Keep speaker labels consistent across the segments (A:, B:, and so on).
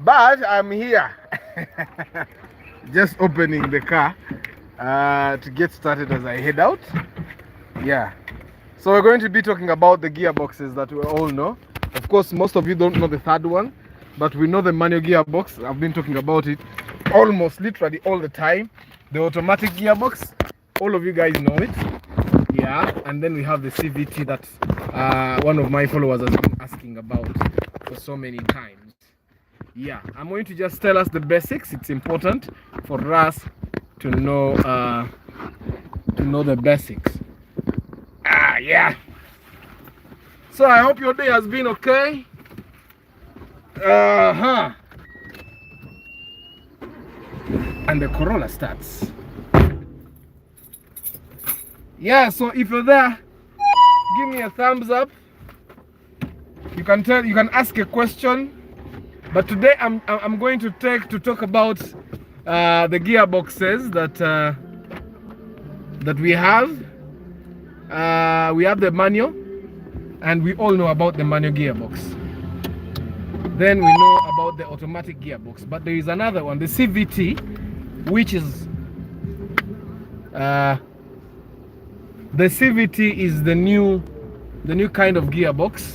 A: but I'm here. Just opening the car to get started as I head out. Yeah. So we're going to be talking about the gearboxes that we all know. Of course, most of you don't know the third one, but we know the manual gearbox. I've been talking about it almost literally all the time. The automatic gearbox, all of you guys know it. Yeah, and then we have the CVT that one of my followers has been asking about for so many times. Yeah, I'm going to just tell us the basics. It's important for us to know the basics. Yeah. So I hope your day has been okay. And the Corolla starts. Yeah, so if you're there, give me a thumbs up. You can ask a question. But today I'm going to talk about the gearboxes that we have. We have the manual, and we all know about the manual gearbox. Then we know about the automatic gearbox, but there is another one, the CVT, which is the CVT is the new kind of gearbox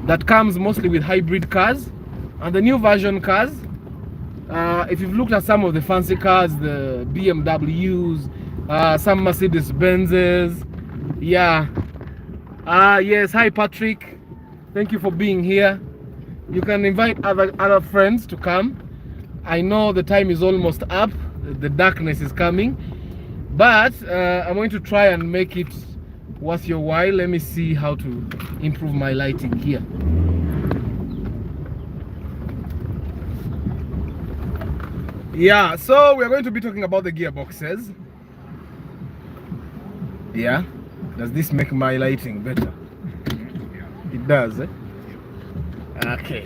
A: that comes mostly with hybrid cars and the new version cars. If you've looked at some of the fancy cars, the BMWs, some Mercedes Benzes, yeah. Yes, hi Patrick, thank you for being here. You can invite other friends to come. I know the time is almost up, the darkness is coming, but I'm going to try and make it worth your while. Let me see how to improve my lighting here. Yeah, so we're going to be talking about the gearboxes. Yeah, does this make my lighting better? It does, eh? Okay.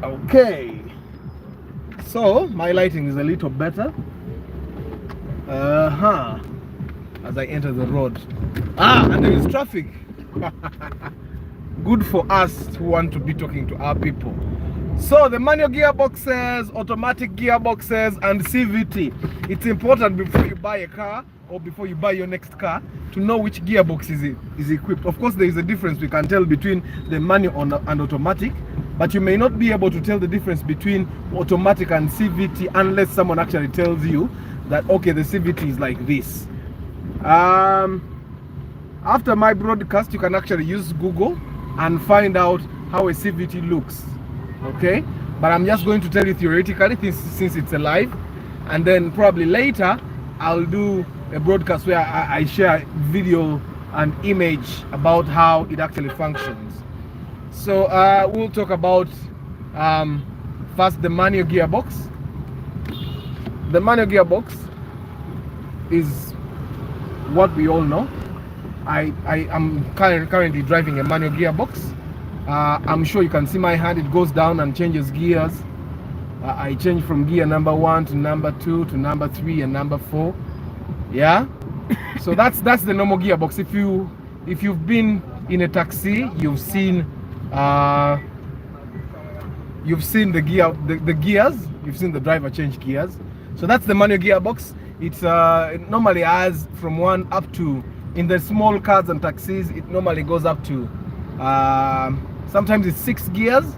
A: Okay. So my lighting is a little better. As I enter the road. And there is traffic. Good for us who want to be talking to our people. So the manual gearboxes, automatic gearboxes, and CVT. It's important before you buy a car or before you buy your next car to know which gearbox is equipped. Of course, there is a difference we can tell between the manual and automatic, but you may not be able to tell the difference between automatic and CVT unless someone actually tells you that, okay, the CVT is like this. After my broadcast, you can actually use Google and find out how a CVT looks. Okay, but I'm just going to tell you theoretically since it's a live, and then probably later I'll do a broadcast where I share video and image about how it actually functions. So we'll talk about first the manual gearbox. The manual gearbox is what we all know. I am currently driving a manual gearbox. I'm sure you can see my hand, it goes down and changes gears. I change from gear number 1 to number 2 to number 3 and number 4. Yeah. So that's the normal gearbox. If you've been in a taxi, you've seen the gears, you've seen the driver change gears. So that's the manual gearbox. It normally has from 1 up to, in the small cars and taxis, it normally goes up to sometimes it's 6 gears.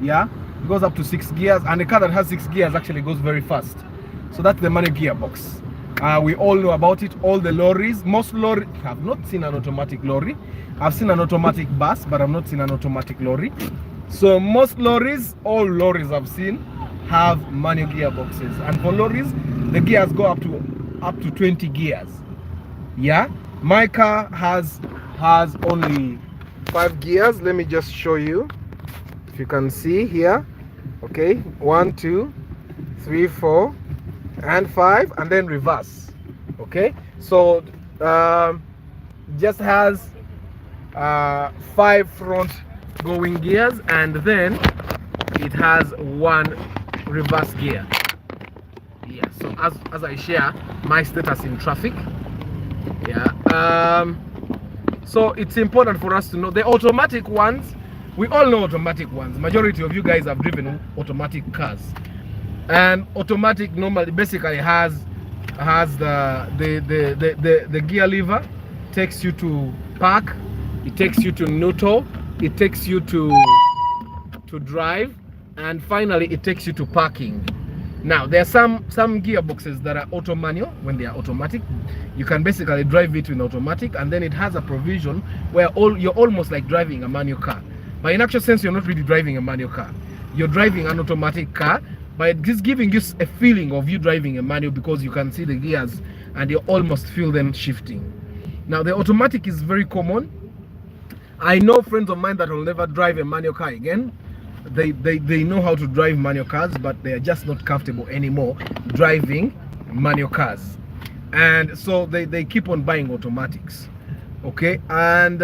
A: Yeah, it goes up to 6 gears, and a car that has 6 gears actually goes very fast. So that's the manual gearbox. We all know about it. All the lorries, most lorries, have not seen an automatic lorry. I've seen an automatic bus, but I've not seen an automatic lorry. So most lorries, all lorries I've seen, have manual gearboxes, and for lorries the gears go up to 20 gears. Yeah, my car has only 5 gears. Let me just show you if you can see here. Okay, 1 2 3 4 and 5, and then reverse. Okay, so just has 5 front going gears, and then it has 1 reverse gear. Yeah, so as I share my status in traffic, yeah, So it's important for us to know the automatic ones. We all know automatic ones. Majority of you guys have driven automatic cars, and automatic normally basically has the gear lever, takes you to park, it takes you to neutral, it takes you to drive, and finally it takes you to parking. Now there are some gearboxes that are auto manual. When they are automatic, you can basically drive it with automatic, and then it has a provision where you're almost like driving a manual car, but in actual sense you're not really driving a manual car, you're driving an automatic car, but it's giving you a feeling of you driving a manual because you can see the gears and you almost feel them shifting. Now the automatic is very common. I know friends of mine that will never drive a manual car again. They know how to drive manual cars, but they are just not comfortable anymore driving manual cars, and so they keep on buying automatics. Okay, and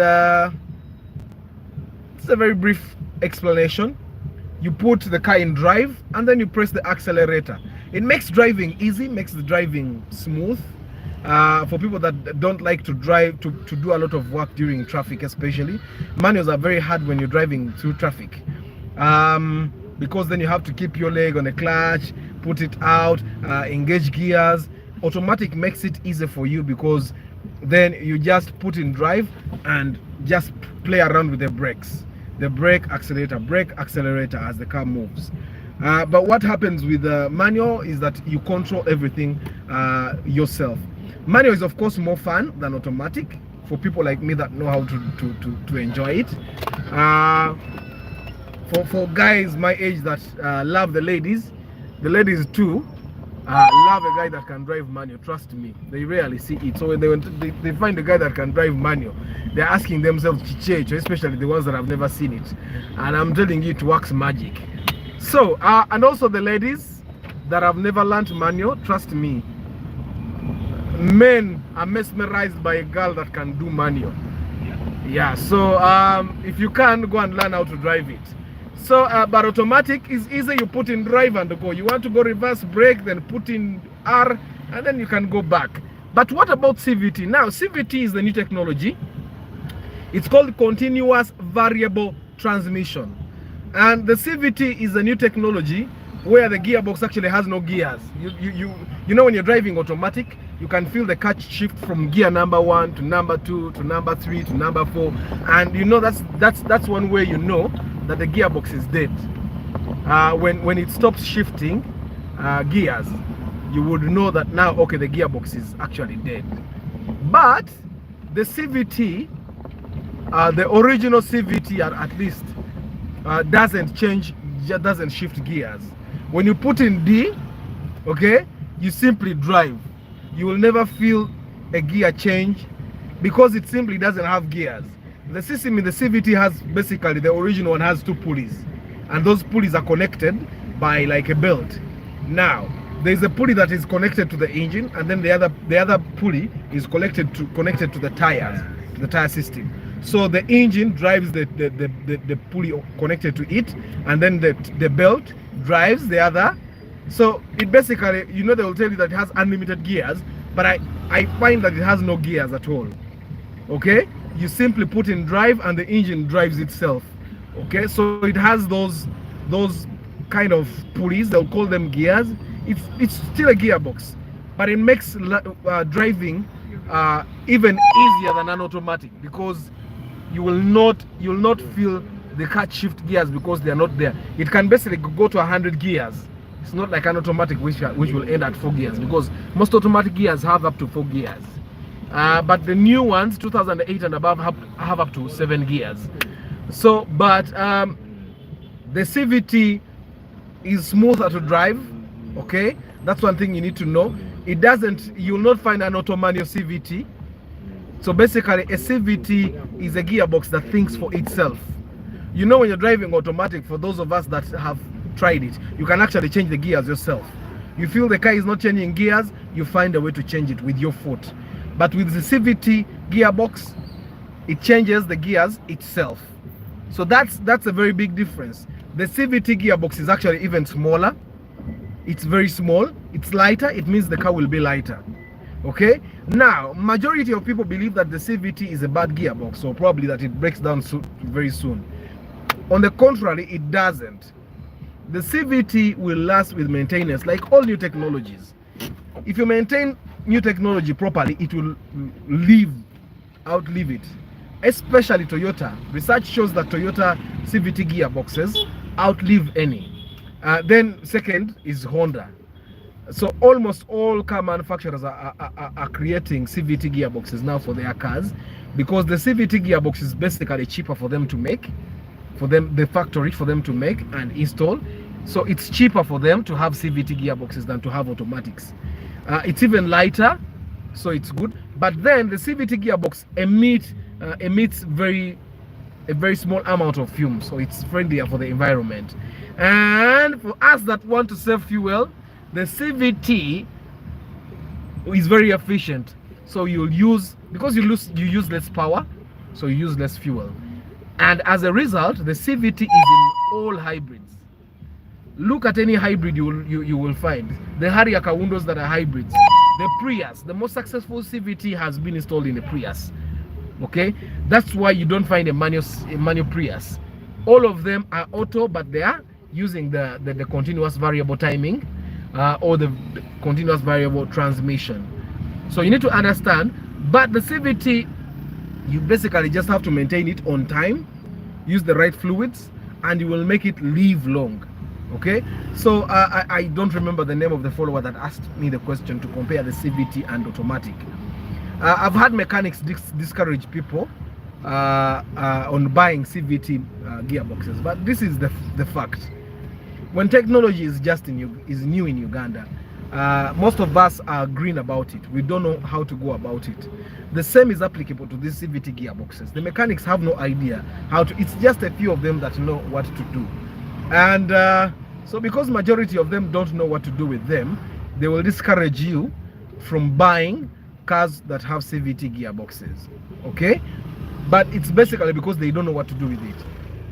A: it's a very brief explanation. You put the car in drive and then you press the accelerator. It makes driving easy, makes the driving smooth. For people that don't like to drive, to do a lot of work during traffic especially, manuals are very hard when you're driving through traffic, because then you have to keep your leg on the clutch, put it out, engage gears. Automatic makes it easy for you because then you just put in drive and just play around with the brakes. The brake, accelerator as the car moves. But what happens with the manual is that you control everything yourself. Manual is of course more fun than automatic for people like me that know how to enjoy it. For guys my age that love the ladies too, love a guy that can drive manual. Trust me, they rarely see it. So when they find a guy that can drive manual, they're asking themselves chichecho, especially the ones that have never seen it. And I'm telling you, it works magic. So and also the ladies that have never learned manual, trust me, men are mesmerized by a girl that can do manual. Yeah, so if you can, go and learn how to drive it. So but automatic is easy. You put in drive and go. You want to go reverse brake, then put in R, and then you can go back. But what about CVT? Now CVT is the new technology. It's called continuous variable transmission, and the CVT is a new technology where the gearbox actually has no gears. You know when you're driving automatic, you can feel the clutch shift from gear number 1 to number 2 to number 3 to number 4, and you know that's one way you know that the gearbox is dead. When it stops shifting gears, you would know that now, okay, the gearbox is actually dead. But the CVT, the original CVT at least, doesn't shift gears. When you put in D, okay, you simply drive. You will never feel a gear change because it simply doesn't have gears. The system in the CVT has basically, the original one has 2 pulleys, and those pulleys are connected by like a belt. Now there's a pulley that is connected to the engine, and then the other pulley is connected to the tires, to the tire system. So the engine drives the pulley connected to it, and then the belt drives the other. So it basically, you know, they will tell you that it has unlimited gears, but I find that it has no gears at all. Okay, you simply put in drive and the engine drives itself. Okay, so it has those kind of pulleys, they'll call them gears. It's still a gearbox, but it makes driving even easier than an automatic, because you'll not feel the clutch shift gears because they are not there. It can basically go to 100 gears. It's not like an automatic which will end at 4 gears, because most automatic gears have up to 4 gears. But the new ones, 2008 and above, have up to 7 gears. So, but the CVT is smoother to drive. Okay, that's one thing you need to know. You'll not find an auto manual CVT. So basically, a CVT is a gearbox that thinks for itself. You know, when you're driving automatic, for those of us that have tried it, you can actually change the gears yourself. You feel the car is not changing gears, you find a way to change it with your foot. But with the CVT gearbox, it changes the gears itself. So that's a very big difference. The CVT gearbox is actually even smaller. It's very small. It's lighter. It means the car will be lighter. Okay, now majority of people believe that the CVT is a bad gearbox, or probably that it breaks down very soon. On the contrary, it doesn't. The CVT will last with maintenance, like all new technologies. If you maintain new technology properly, it will outlive it. Especially Toyota. Research shows that Toyota CVT gearboxes outlive any. Then second is Honda. So almost all car manufacturers are creating CVT gearboxes now for their cars, because the CVT gearbox is basically cheaper for them to make, the factory for them to make and install. So it's cheaper for them to have CVT gearboxes than to have automatics. It's even lighter, so it's good. But then the CVT gearbox emits a very small amount of fumes, so it's friendlier for the environment. And for us that want to save fuel, the CVT is very efficient. So you'll use, because you use less power, so you use less fuel. And as a result, the CVT is in all hybrids. Look at any hybrid you will find. The Harrier Kawundos that are hybrids. The Prius, the most successful CVT has been installed in a Prius. Okay, that's why you don't find a manual Prius. All of them are auto, but they are using the continuous variable timing or the continuous variable transmission. So you need to understand. But the CVT, you basically just have to maintain it on time, use the right fluids, and you will make it live long. Okay, so I don't remember the name of the follower that asked me the question to compare the CVT and automatic. I've had mechanics discourage people on buying CVT gearboxes, but this is the fact. When technology is new in Uganda, most of us are green about it. We don't know how to go about it. The same is applicable to these CVT gearboxes. The mechanics have no idea how to. It's just a few of them that know what to do. And so because majority of them don't know what to do with them, they will discourage you from buying cars that have CVT gearboxes. Okay, but it's basically because they don't know what to do with it.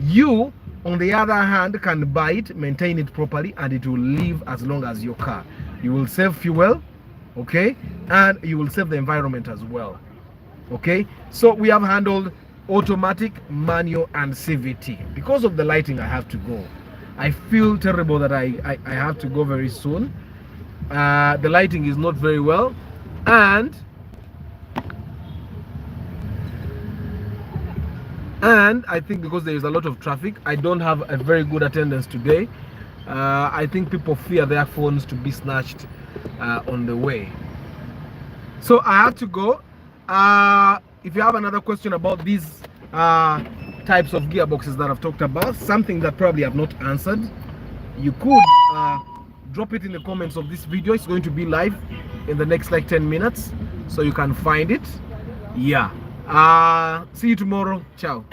A: You, on the other hand, can buy it, maintain it properly, and it will live as long as your car. You will save fuel, okay, and you will save the environment as well. Okay, so we have handled automatic, manual, and CVT. Because of the lighting, I have to go. I feel terrible that I have to go very soon. The lighting is not very well, and I think because there is a lot of traffic, I don't have a very good attendance today. I think people fear their phones to be snatched on the way. So I have to go. If you have another question about these types of gearboxes that I've talked about, something that probably I've not answered, you could drop it in the comments of this video. It's going to be live in the next like 10 minutes, so you can find it. Yeah. See you tomorrow. Ciao.